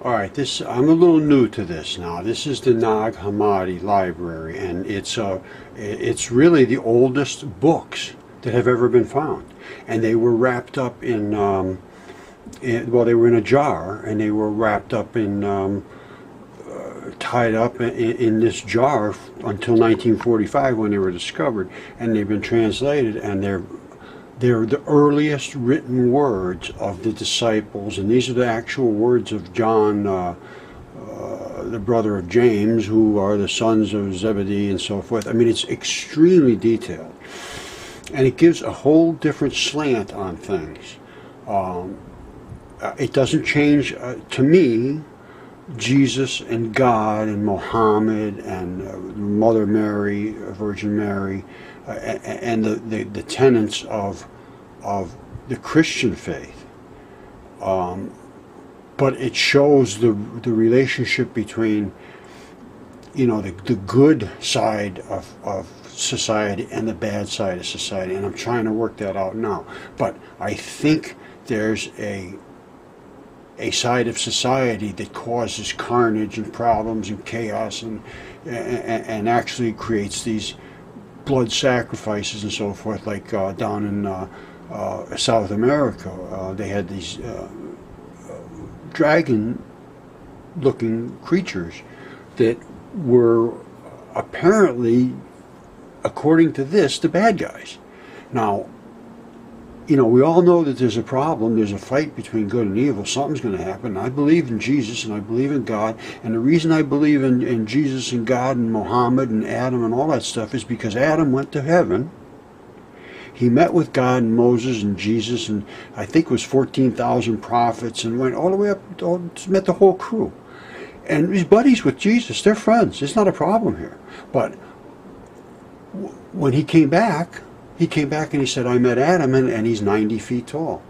All right, this I'm a little new to this now. This is the Nag Hamadi Library, and it's really the oldest books that have ever been found, and they were wrapped up well, they were in a jar, and they were wrapped up tied up in this jar until 1945 when they were discovered, and they've been translated, and they're the earliest written words of the disciples, and these are the actual words of John, the brother of James, who are the sons of Zebedee and so forth. I mean, it's extremely detailed, and it gives a whole different slant on things. It doesn't change, to me, Jesus and God and Mohammed and Mother Mary, Virgin Mary, and the tenets of the Christian faith, but it shows the relationship between, you know, the good side of society and the bad side of society, and I'm trying to work that out now. But I think there's a side of society that causes carnage and problems and chaos and actually creates these blood sacrifices and so forth, like down in South America. They had these dragon-looking creatures that were apparently, according to this, the bad guys. Now, you know, we all know that there's a problem, there's a fight between good and evil, something's going to happen. I believe in Jesus and I believe in God, and the reason I believe in Jesus and God and Mohammed and Adam and all that stuff is because Adam went to heaven, he met with God and Moses and Jesus, and I think it was 14,000 prophets, and went all the way up, met the whole crew. And he's buddies with Jesus, they're friends, it's not a problem here. But when he came back and he said, I met Adam, and he's 90 feet tall.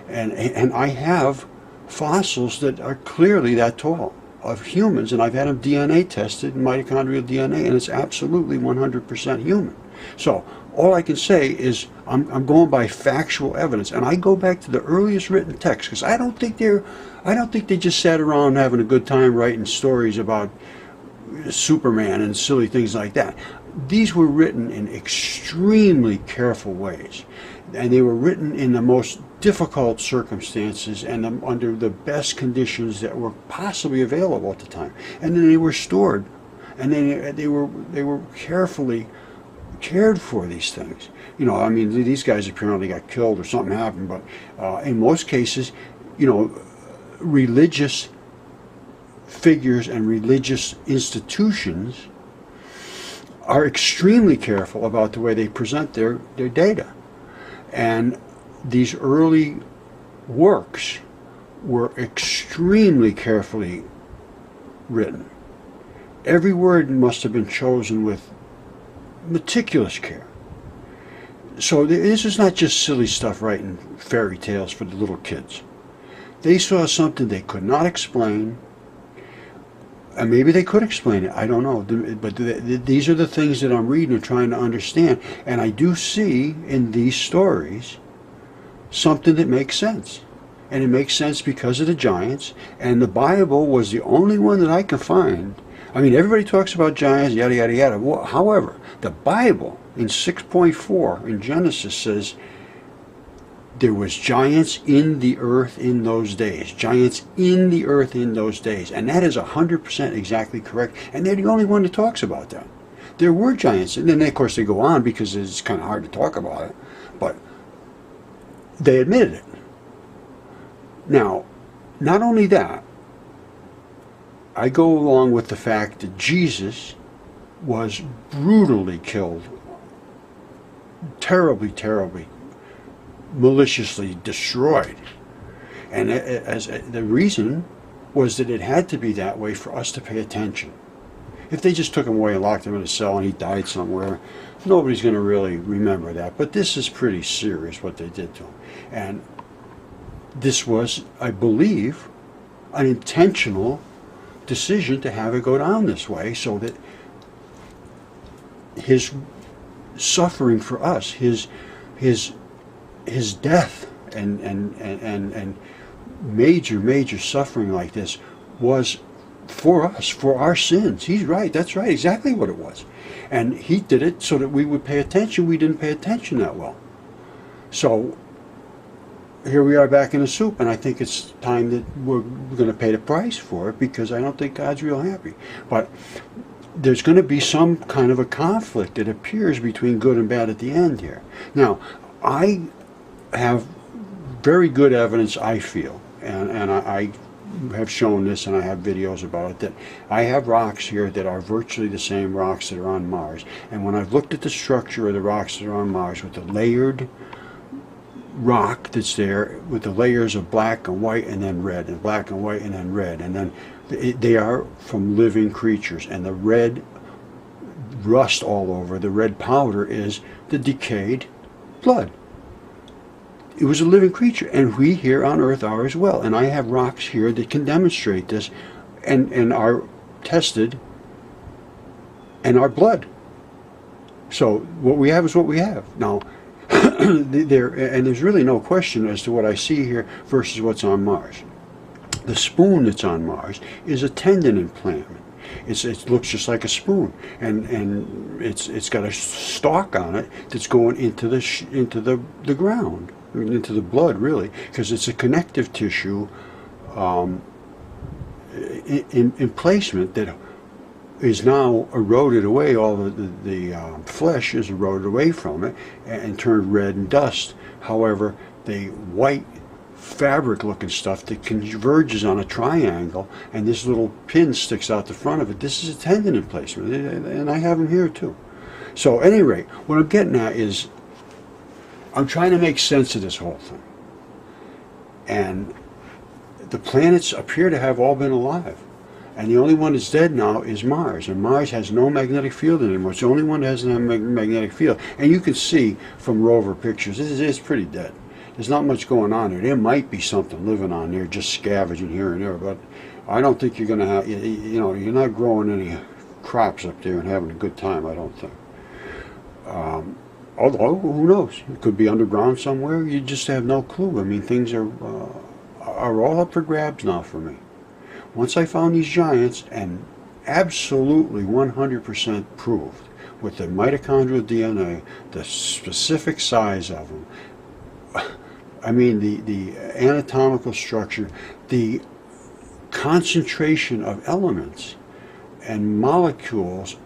And I have fossils that are clearly that tall of humans, and I've had them DNA tested, mitochondrial DNA, and it's absolutely 100% human. So all I can say is I'm going by factual evidence, and I go back to the earliest written text, because I don't think they just sat around having a good time writing stories about Superman and silly things like that. These were written in extremely careful ways, and they were written in the most difficult circumstances and under the best conditions that were possibly available at the time. And then they were stored, and then they were carefully cared for, these things. You know, I mean, these guys apparently got killed or something happened, but in most cases, you know, religious figures and religious institutions are extremely careful about the way they present their data. And these early works were extremely carefully written. Every word must have been chosen with meticulous care. So this is not just silly stuff writing fairy tales for the little kids. They saw something they could not explain, and maybe they could explain it, I don't know, but these are the things that I'm reading and trying to understand, and I do see in these stories something that makes sense. And it makes sense because of the giants, and the Bible was the only one that I can find. I mean, everybody talks about giants, yada, yada, yada. However, the Bible in 6.4 in Genesis says there was giants in the earth in those days. Giants in the earth in those days. And that is 100% exactly correct. And they're the only one that talks about that. There were giants. And then, of course, they go on because it's kind of hard to talk about it. But they admitted it. Now, not only that, I go along with the fact that Jesus was brutally killed. Terribly, terribly, maliciously destroyed, and as the reason was that it had to be that way for us to pay attention. If they just took him away and locked him in a cell and he died somewhere, nobody's going to really remember that. But this is pretty serious what they did to him, and this was, I believe, an intentional decision to have it go down this way, so that his suffering for us, his death and major suffering like this was for us, for our sins. He's right. That's right. Exactly what it was. And he did it so that we would pay attention. We didn't pay attention that well. So here we are back in the soup, and I think it's time that we're going to pay the price for it, because I don't think God's real happy. But there's going to be some kind of a conflict that appears between good and bad at the end here. Now, I have very good evidence, I feel, and I have shown this, and I have videos about it, that I have rocks here that are virtually the same rocks that are on Mars. And when I've looked at the structure of the rocks that are on Mars, with the layered rock that's there, with the layers of black and white and then red, and black and white and then red, and then they are from living creatures. And the red rust all over, the red powder, is the decayed blood. It was a living creature, and we here on Earth are as well. And I have rocks here that can demonstrate this, and are tested, and are blood. So what we have is what we have. Now, there's really no question as to what I see here versus what's on Mars. The spoon that's on Mars is a tendon implantment. It looks just like a spoon, and it's got a stalk on it that's going into the ground, into the blood, really, because it's a connective tissue in placement that is now eroded away. All the flesh is eroded away from it and turned red and dust. However, the white fabric looking stuff that converges on a triangle, and this little pin sticks out the front of it, this is a tendon emplacement, and I have them here too. So at any rate, what I'm getting at is I'm trying to make sense of this whole thing, and the planets appear to have all been alive, and the only one that's dead now is Mars, and Mars has no magnetic field anymore. It's the only one that doesn't have a magnetic field, and you can see from rover pictures it's pretty dead. There's not much going on there. There might be something living on there, just scavenging here and there, but I don't think you're going to have, you're not growing any crops up there and having a good time, I don't think. Although, who knows? It could be underground somewhere. You just have no clue. I mean, things are all up for grabs now for me. Once I found these giants, and absolutely 100% proved with the mitochondrial DNA, the specific size of them, I mean, the anatomical structure, the concentration of elements and molecules,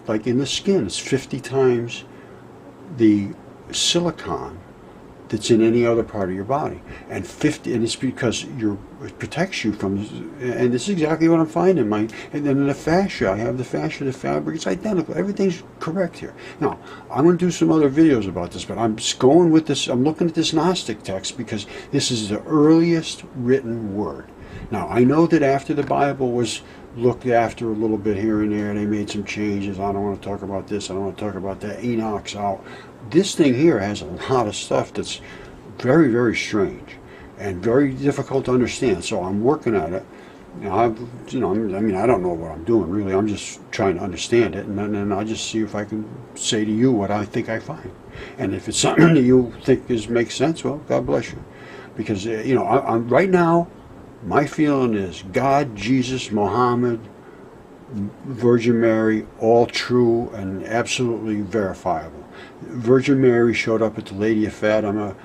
like in the skin, it's 50 times the silicon that's in any other part of your body, and it's because it protects you from, and this is exactly what I'm finding. And then in the fascia, I have the fascia, the fabric, it's identical. Everything's correct here. Now, I'm going to do some other videos about this, but I'm just going with this. I'm looking at this Gnostic text because this is the earliest written word. Now, I know that after the Bible was looked after a little bit here and there, they made some changes. I don't want to talk about this, I don't want to talk about that. Enoch's out. This thing here has a lot of stuff that's very, very strange and very difficult to understand. So I'm working at it. I mean, I don't know what I'm doing really. I'm just trying to understand it, and then I'll just see if I can say to you what I think I find. And if it's something that you think makes sense, well, God bless you. Because I'm right now, my feeling is God, Jesus, Mohammed, Virgin Mary, all true and absolutely verifiable. Virgin Mary showed up at the Lady of Fatima,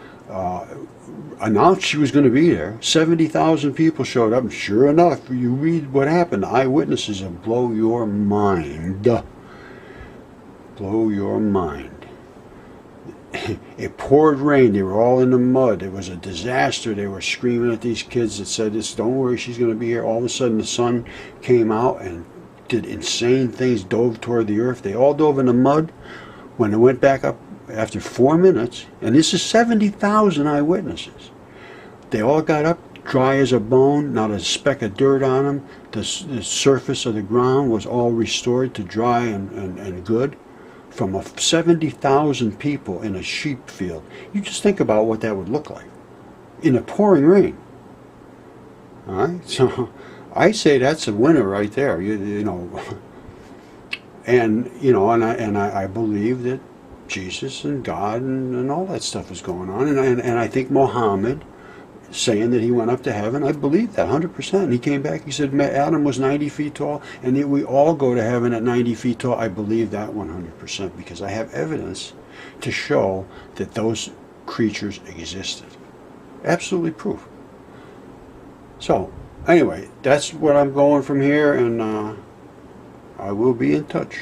announced she was going to be there. 70,000 people showed up, and sure enough, you read what happened. Eyewitnesses, and blow your mind. Blow your mind. It poured rain. They were all in the mud. It was a disaster. They were screaming at these kids that said this, don't worry, she's going to be here. All of a sudden the sun came out and did insane things, dove toward the earth. They all dove in the mud. When they went back up after 4 minutes, and this is 70,000 eyewitnesses, they all got up dry as a bone, not a speck of dirt on them. The surface of the ground was all restored to dry and good. From 70,000 people in a sheep field. You just think about what that would look like in a pouring rain. All right, so I say that's a winner right there. And I believe that Jesus and God and all that stuff is going on, and I think Mohammed saying that he went up to heaven. I believe that 100%. He came back, he said Adam was 90 feet tall, and that we all go to heaven at 90 feet tall. I believe that 100% because I have evidence to show that those creatures existed. Absolutely proof. So, anyway, that's what I'm going from here, and I will be in touch.